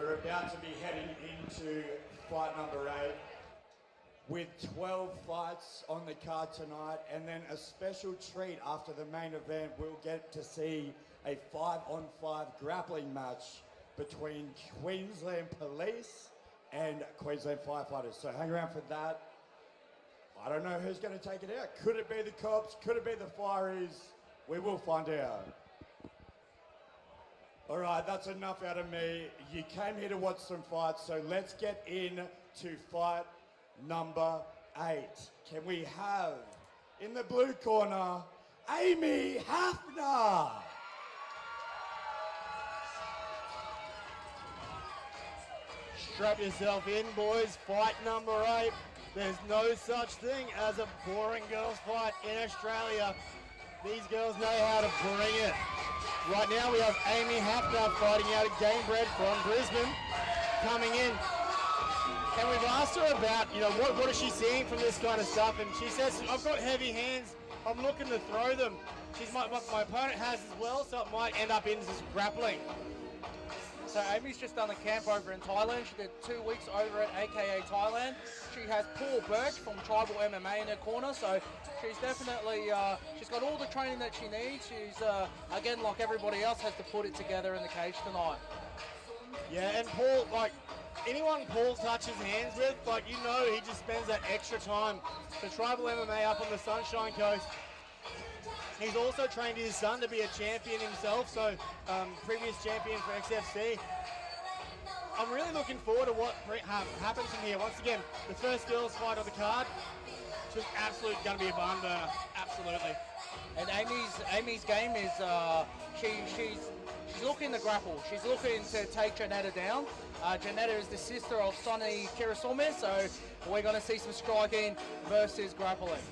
We're about to be heading into fight number 8 with 12 fights on the card tonight, and then a special treat after the main event. We'll get to see a 5-on-5 grappling match between Queensland Police and Queensland Firefighters. So hang around for that. I don't know who's going to take it out. Could it be the cops? Could it be the fireys? We will find out. All right, that's enough out of me. You came here to watch some fights, so let's get into fight number 8. Can we have, in the blue corner, Amy Hafner? Strap yourself in, boys. Fight number 8. There's no such thing as a boring girls' fight in Australia. These girls know how to bring it. Right now we have Amy Hafner fighting out of Gamebred from Brisbane, coming in. And we've asked her about, what is she seeing from this kind of stuff? And she says, I've got heavy hands. I'm looking to throw them. My opponent has as well, so it might end up in just grappling. So Amy's just done a camp over in Thailand. She did 2 weeks over at AKA Thailand. She has Paul Birch from Tribal MMA in her corner, so she's definitely, she's got all the training that she needs. She's, again, like everybody else, has to put it together in the cage tonight. Yeah, and Paul, anyone Paul touches hands with, he just spends that extra time. So Tribal MMA up on the Sunshine Coast. He's also trained his son to be a champion himself, so previous champion for XFC. I'm really looking forward to what happens from here. Once again, the first girls fight on the card. It's just absolutely going to be a barn burner, absolutely. And Amy's game is she's looking to grapple. She's looking to take Janetta down. Janetta is the sister of Sonny Kirisome, so we're going to see some striking versus grappling.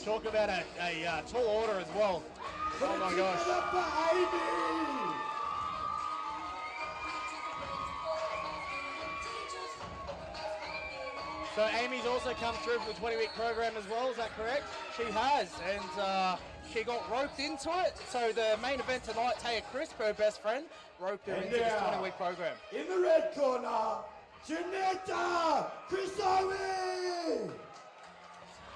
Talk about a tall order as well. Oh my gosh. So Amy's also come through for the 20-week program as well, is that correct? She has, and she got roped into it. So the main event tonight, Taya Crisp, her best friend, roped her into this 20-week program. In the red corner, Janetta Kirisome!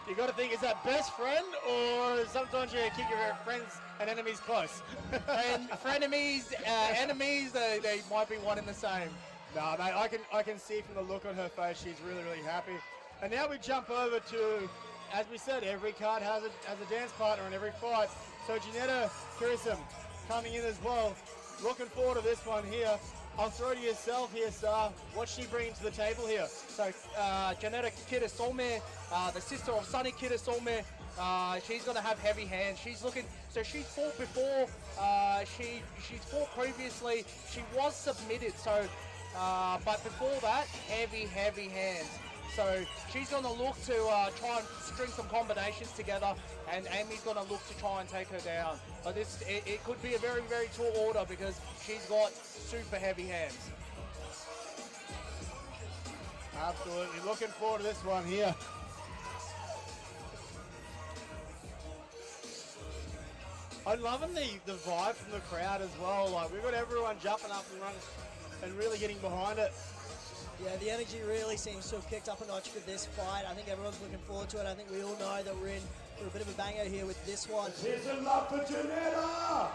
You got to think, is that best friend, or sometimes you keep your friends and enemies close? And frenemies, enemies, they might be one and the same. No, mate, I can see from the look on her face, she's really, really happy. And now we jump over to, as we said, every card has a dance partner in every fight. So Janetta Kirisome coming in as well. Looking forward to this one here. I'll throw to yourself here, Sar. What's she bringing to the table here? So Janetta Kirisome, the sister of Sonny Kirisome, she's going to have heavy hands. She's looking, so she's fought before, she's fought previously. She was submitted, so, but before that, heavy hands. So she's going to look to try and string some combinations together, and Amy's going to look to try and take her down. But it could be a very, very tall order because she's got super heavy hands. Absolutely. Looking forward to this one here. I'm loving the vibe from the crowd as well. We've got everyone jumping up and running and really getting behind it. Yeah, the energy really seems to have kicked up a notch for this fight. I think everyone's looking forward to it. I think we all know that we're in for a bit of a banger here with this one. Here's a love for Janetta!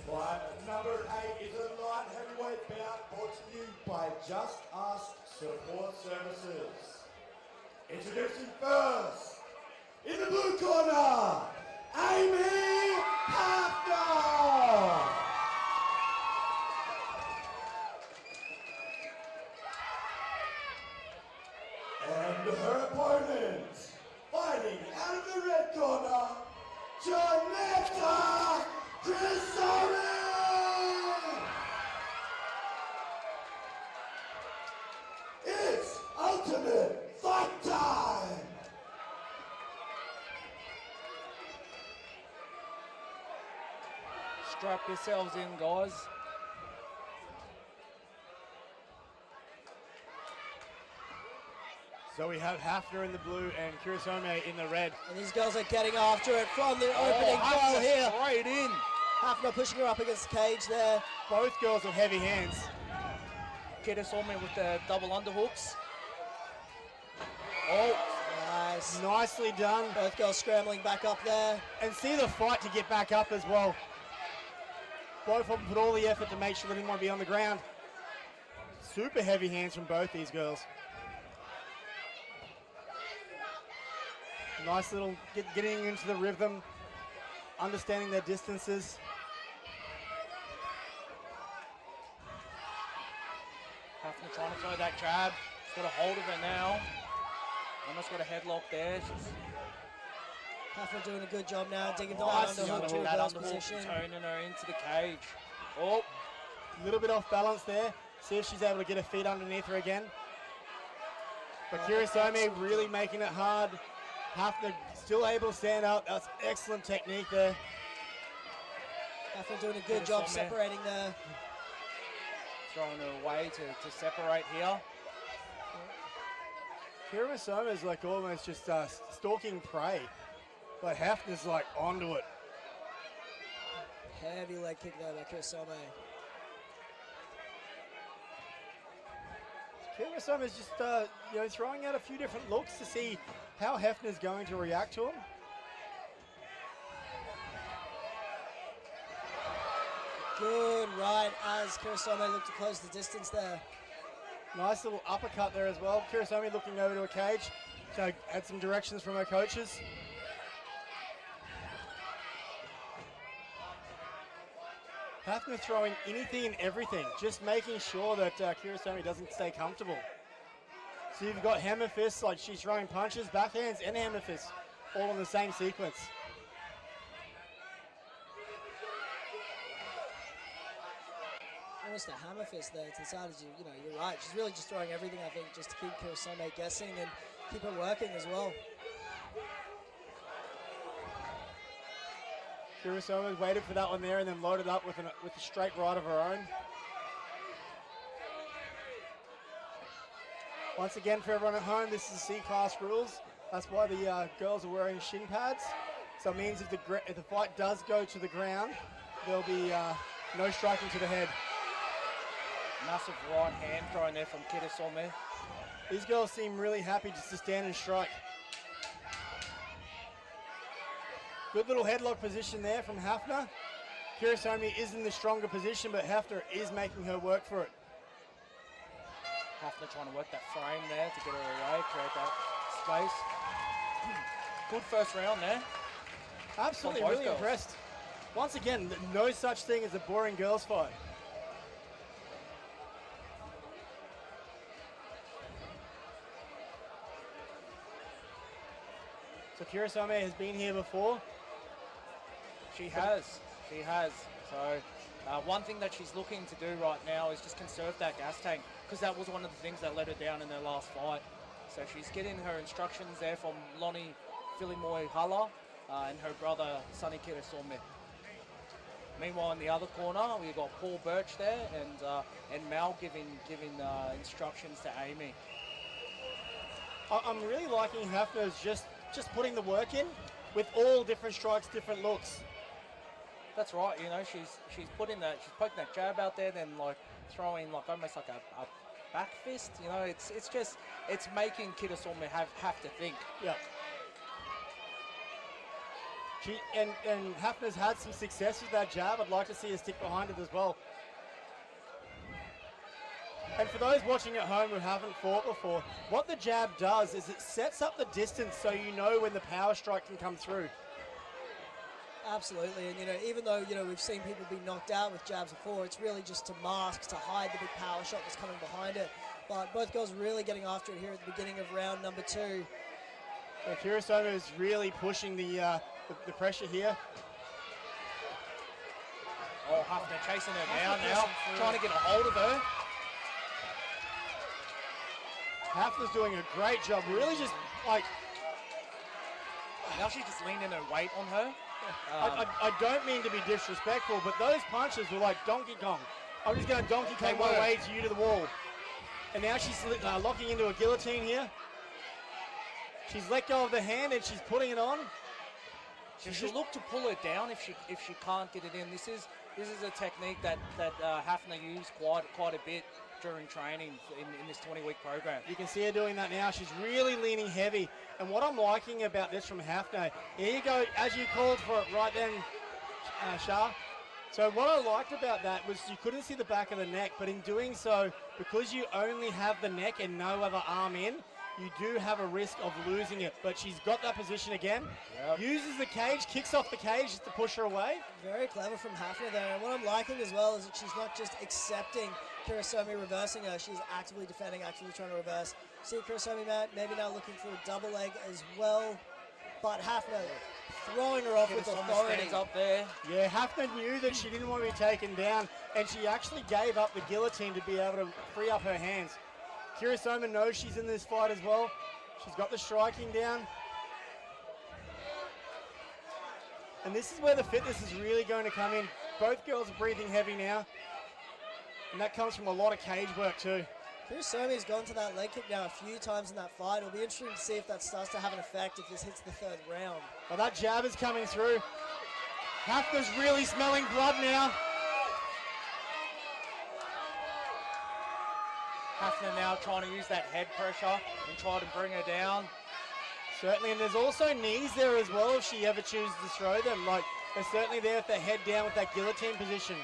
Fight number 8 is a light heavyweight bout brought to you by Just Ask Support Services. Introducing first, in the blue corner, Amy Hafner! And her opponent, fighting out of the red corner, Janetta Kirisome! It's ultimate fight time! Strap yourselves in, guys. So we have Hafner in the blue and Kirisome in the red. And these girls are getting after it from the opening ball here. Straight in. Hafner pushing her up against the cage there. Both girls with heavy hands. Kirisome with the double underhooks. Oh, Nice. Nicely done. Both girls scrambling back up there. And see the fight to get back up as well. Both of them put all the effort to make sure they didn't want to be on the ground. Super heavy hands from both these girls. Nice little getting into the rhythm, understanding their distances. Hafner trying to throw that jab. She's got a hold of her now. Almost got a headlock there. She's Hafner doing a good job now, digging nice. down underhook to That reverse underhook, position. turning her into the cage. Oh, A little bit off balance there. See if she's able to get her feet underneath her again. But Kirisome really making it hard. Hafner still able to stand up. That's excellent technique there. Hafner doing a good job separating there. throwing her away to separate here. Kirisome is like almost just stalking prey. But Hafner's like onto it. Heavy leg kick there by Kirisome. Kirisome is just throwing out a few different looks to see how Hafner's going to react to him. Good right as Kirisome looked to close the distance there. Nice little uppercut there as well. Kirisome looking over to a cage. So had some directions from her coaches. Hafner throwing anything and everything, just making sure that Kirisome doesn't stay comfortable. So you've got hammer fists, like she's throwing punches, backhands and hammer fists, all in the same sequence. Almost a hammer fist there to the side. You're right. She's really just throwing everything, I think, just to keep Kirisome guessing and keep her working as well. Kirisome waited for that one there and then loaded up with a straight right of her own. Once again, for everyone at home, this is C-class rules. That's why the girls are wearing shin pads. So it means if the fight does go to the ground, there'll be no striking to the head. Massive right hand thrown there from Kirisome. These girls seem really happy just to stand and strike. Good little headlock position there from Hafner. Kirisome is in the stronger position, but Hafner is making her work for it. Hafner trying to work that frame there to get her away, create that space. Good first round there. Absolutely, From both really girls. impressed. Once again, no such thing as a boring girls fight. So Kirisome has been here before. She has. So one thing that she's looking to do right now is just conserve that gas tank, because that was one of the things that let her down in her last fight. So she's getting her instructions there from Lonnie Filimoy Hala and her brother Sonny Kirisome. Meanwhile, in the other corner, we've got Paul Birch there and Mal giving instructions to Amy. I'm really liking Hafner's just putting the work in with all different strikes, different looks. That's right. She's poking that jab out there, then like throwing like almost like a back fist. It's making Kirisome have to think. Yeah. And Hafner's had some success with that jab. I'd like to see her stick behind it as well. And for those watching at home who haven't fought before, what the jab does is it sets up the distance so you know when the power strike can come through. Absolutely, and even though we've seen people be knocked out with jabs before, it's really just to mask, to hide the big power shot that's coming behind it. But both girls really getting after it here at the beginning of round number 2. So Kirisome is really pushing the pressure here. Oh, Hafner chasing her down now, trying to get a hold of her. Hafner's doing a great job, really just like... Now she's just leaning her weight on her. I don't mean to be disrespectful, but those punches were like Donkey Kong. I'm just going to Donkey Kong my way to you to the wall. And now she's locking into a guillotine here. She's let go of the hand and she's putting it on. She'll look to pull it down if she can't get it in. This is a technique that Hafner used quite a bit during training in this 20-week program. You can see her doing that now. She's really leaning heavy. And what I'm liking about this from Hafner, here you go, as you called for it right then, Shah. So what I liked about that was you couldn't see the back of the neck, but in doing so, because you only have the neck and no other arm in, you do have a risk of losing it. But she's got that position again, uses the cage, kicks off the cage just to push her away. Very clever from Hafner there. And what I'm liking as well is that she's not just accepting Kirisome reversing her, she's actively defending, actively trying to reverse. See Kirisome maybe now looking for a double leg as well, but Hafner throwing her off with authority. Stands up there. Yeah, Hafner knew that she didn't want to be taken down, and she actually gave up the guillotine to be able to free up her hands. Kirisome knows she's in this fight as well. She's got the striking down. And this is where the fitness is really going to come in. Both girls are breathing heavy now. And that comes from a lot of cage work too. Kirisome has gone to that leg kick now a few times in that fight. It'll be interesting to see if that starts to have an effect if this hits the third round. Well, that jab is coming through. Hafner's really smelling blood now. Hafner now trying to use that head pressure and try to bring her down. Certainly, and there's also knees there as well if she ever chooses to throw them. Like, they're certainly there with the head down with that guillotine position.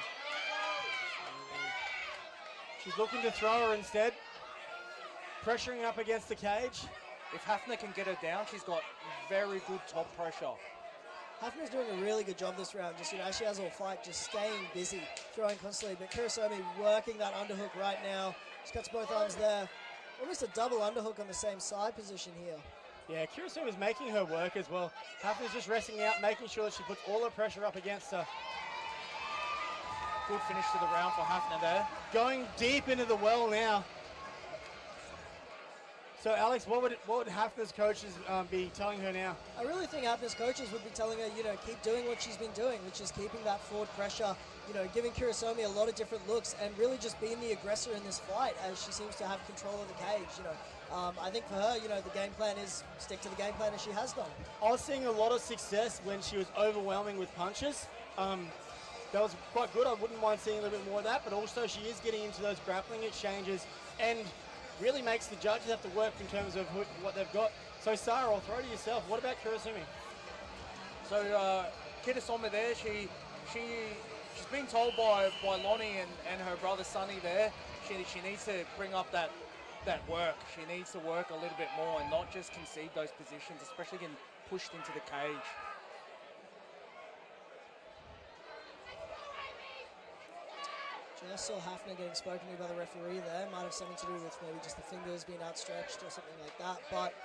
She's looking to throw her instead. Pressuring up against the cage. If Hafner can get her down, she's got very good top pressure. Hafner's doing a really good job this round, just, as she has all fight, just staying busy, throwing constantly. But Kirisome working that underhook right now. She's got both arms there. Almost a double underhook on the same side position here. Yeah, Kirisome is making her work as well. Hafner's just resting out, making sure that she puts all her pressure up against her. Good finish to the round for Hafner there. Going deep into the well now. So, Alex, what would Hafner's coaches be telling her now? I really think Hafner's coaches would be telling her, keep doing what she's been doing, which is keeping that forward pressure, giving Kirisome a lot of different looks and really just being the aggressor in this fight as she seems to have control of the cage. I think for her, the game plan is stick to the game plan as she has done. I was seeing a lot of success when she was overwhelming with punches. That was quite good. I wouldn't mind seeing a little bit more of that, but also she is getting into those grappling exchanges and really makes the judges have to work in terms of what they've got. So, Sarah, I'll throw to yourself. What about Kirisome? So, Kirisome there, she's been told by Lonnie and her brother Sonny there, she needs to bring up that work. She needs to work a little bit more and not just concede those positions, especially getting pushed into the cage. Just saw Hafner getting spoken to by the referee there. Might have something to do with maybe just the fingers being outstretched or something like that. But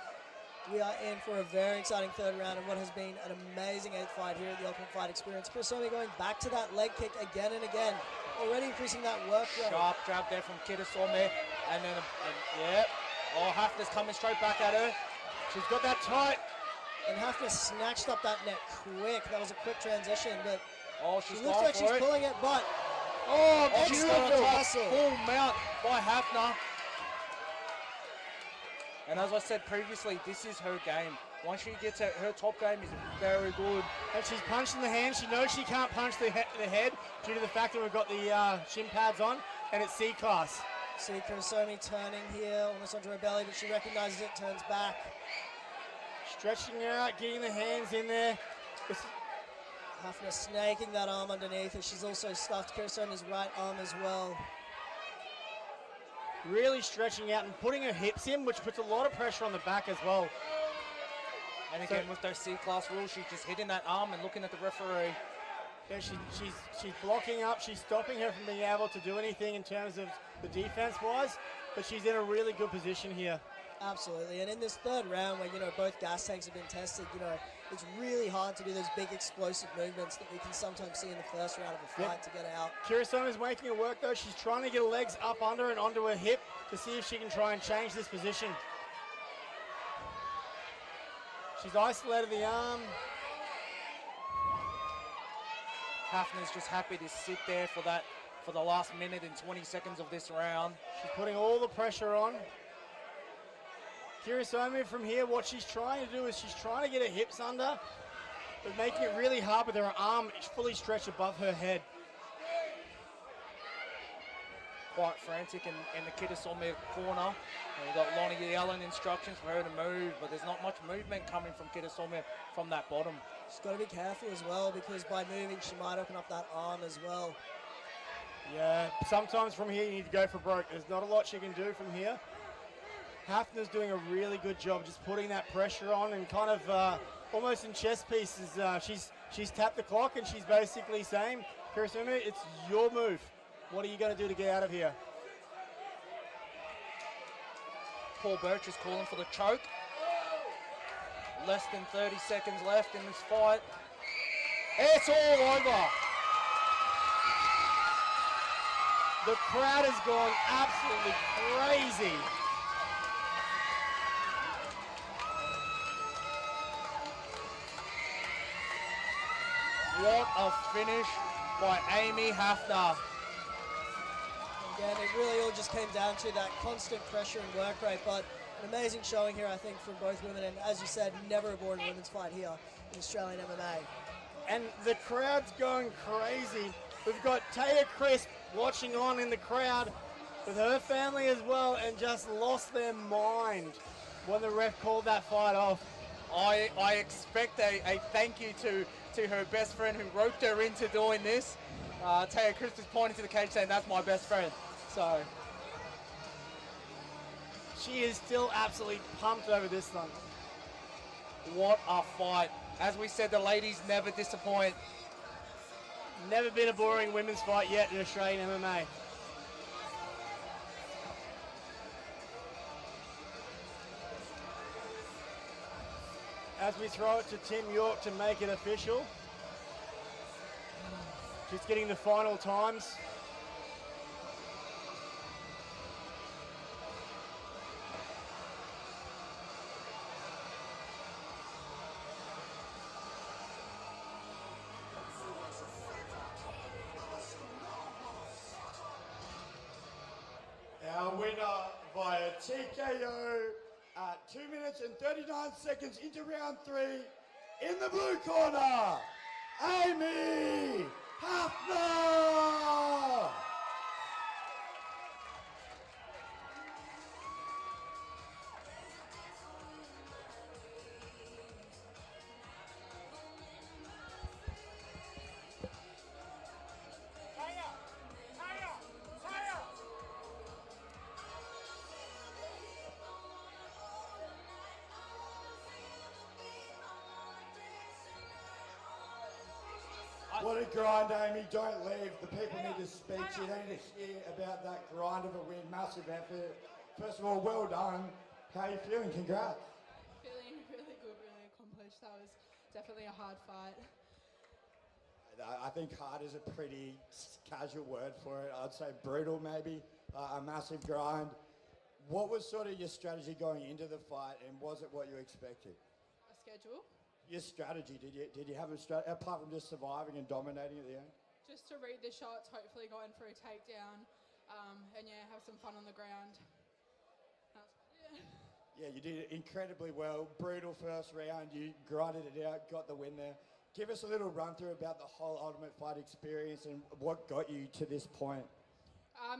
we are in for a very exciting third round and what has been an amazing eighth fight here at the Ultimate Fight Experience. Kirisome going back to that leg kick again and again. Already increasing that work rate. Sharp jab there from Kirisome. And then, oh, Hafner's coming straight back at her. She's got that tight. And Hafner snatched up that neck quick. That was a quick transition, but she looks like she's pulling it, but beautiful full mount by Hafner. And as I said previously, this is her game. Once she gets her top game is very good. And she's punching the hand. She knows she can't punch the head due to the fact that we've got the shin pads on, and it's C-class. See Kirisome turning here, almost onto her belly, but she recognizes it, turns back. Stretching her out, getting the hands in there. Hafner snaking that arm underneath her. She's also stuffed Kirisome's right arm as well. Really stretching out and putting her hips in, which puts a lot of pressure on the back as well. And again, with those C-class rules, she's just hitting that arm and looking at the referee. Yeah, she's blocking up. She's stopping her from being able to do anything in terms of the defense-wise, but she's in a really good position here. Absolutely, and in this third round where, both gas tanks have been tested, it's really hard to do those big explosive movements that we can sometimes see in the first round of a fight to get out. Kirisome is making it work though. She's trying to get her legs up under and onto her hip to see if she can try and change this position. She's isolated the arm. Hafner's just happy to sit there for the last minute and 20 seconds of this round. She's putting all the pressure on. Kirisome from here, what she's trying to do is she's trying to get her hips under, but making it really hard with her arm fully stretched above her head. Quite frantic in the Kirisome corner. And we've got Lonnie yelling instructions for her to move, but there's not much movement coming from Kirisome from that bottom. She's got to be careful as well, because by moving she might open up that arm as well. Yeah, sometimes from here you need to go for broke. There's not a lot she can do from here. Hafner's doing a really good job just putting that pressure on and kind of almost in chess pieces. She's tapped the clock and she's basically saying, Kirisome, it's your move. What are you going to do to get out of here? Paul Birch is calling for the choke. Less than 30 seconds left in this fight. It's all over. The crowd has gone absolutely crazy. What a finish by Amy Hafner. Again, it really all just came down to that constant pressure and work rate, but an amazing showing here, I think, from both women, and as you said, never a boring women's fight here in Australian MMA. And the crowd's going crazy. We've got Taya Crisp watching on in the crowd with her family as well, and just lost their mind when the ref called that fight off. I expect a thank you to her best friend who roped her into doing this. Taya Crisp is pointing to the cage saying, that's my best friend. So she is still absolutely pumped over this one. what a fight. As we said, the ladies never disappoint. Never been a boring women's fight yet in Australian MMA. As we throw it to Tim York to make it official. Just getting the final times. Our winner via TKO at 2 minutes and 39 seconds into round 3 in the blue corner, Amy Hafner! What a grind, Amy. Don't leave. The people need to speak to you. They need to hear about that grind of a win. Massive effort. First of all, well done. How are you feeling? Congrats. Feeling really good, really accomplished. That was definitely a hard fight. I think hard is a pretty casual word for it. I'd say brutal, maybe. A massive grind. What was sort of your strategy going into the fight, and was it what you expected? A schedule. Your strategy, did you have a strategy, apart from just surviving and dominating at the end? Just to read the shots, hopefully going for a takedown, and yeah, have some fun on the ground. Yeah, you did it incredibly well. Brutal first round, you grinded it out, got the win there. Give us a little run through about the whole Ultimate Fight experience and what got you to this point.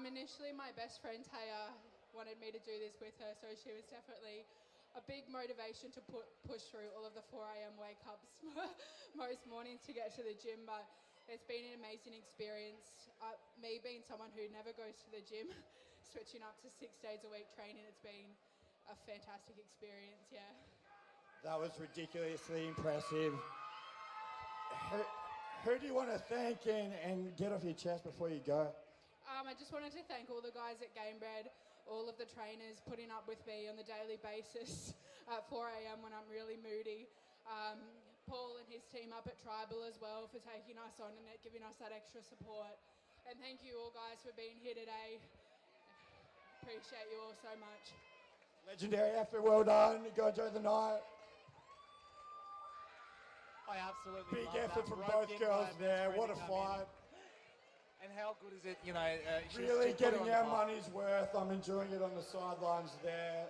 Initially, my best friend Taya wanted me to do this with her, so she was definitely a big motivation to push through all of the 4 a.m. wake-ups most mornings to get to the gym, but it's been an amazing experience. Me being someone who never goes to the gym, switching up to 6 days a week training, it's been a fantastic experience, yeah. That was ridiculously impressive. Who do you want to thank and get off your chest before you go? I just wanted to thank all the guys at Gamebred, all of the trainers putting up with me on the daily basis at 4 a.m. when I'm really moody. Paul and his team up at Tribal as well for taking us on and giving us that extra support. And thank you all guys for being here today. Appreciate you all so much. Legendary effort, well done. You go enjoy the night. I absolutely Big love effort that. from Roped both in girls by there. Brett What a to come in. fight. And how good is it, you know? Really she's put it getting on the our bar. money's worth. I'm enjoying it on the sidelines there.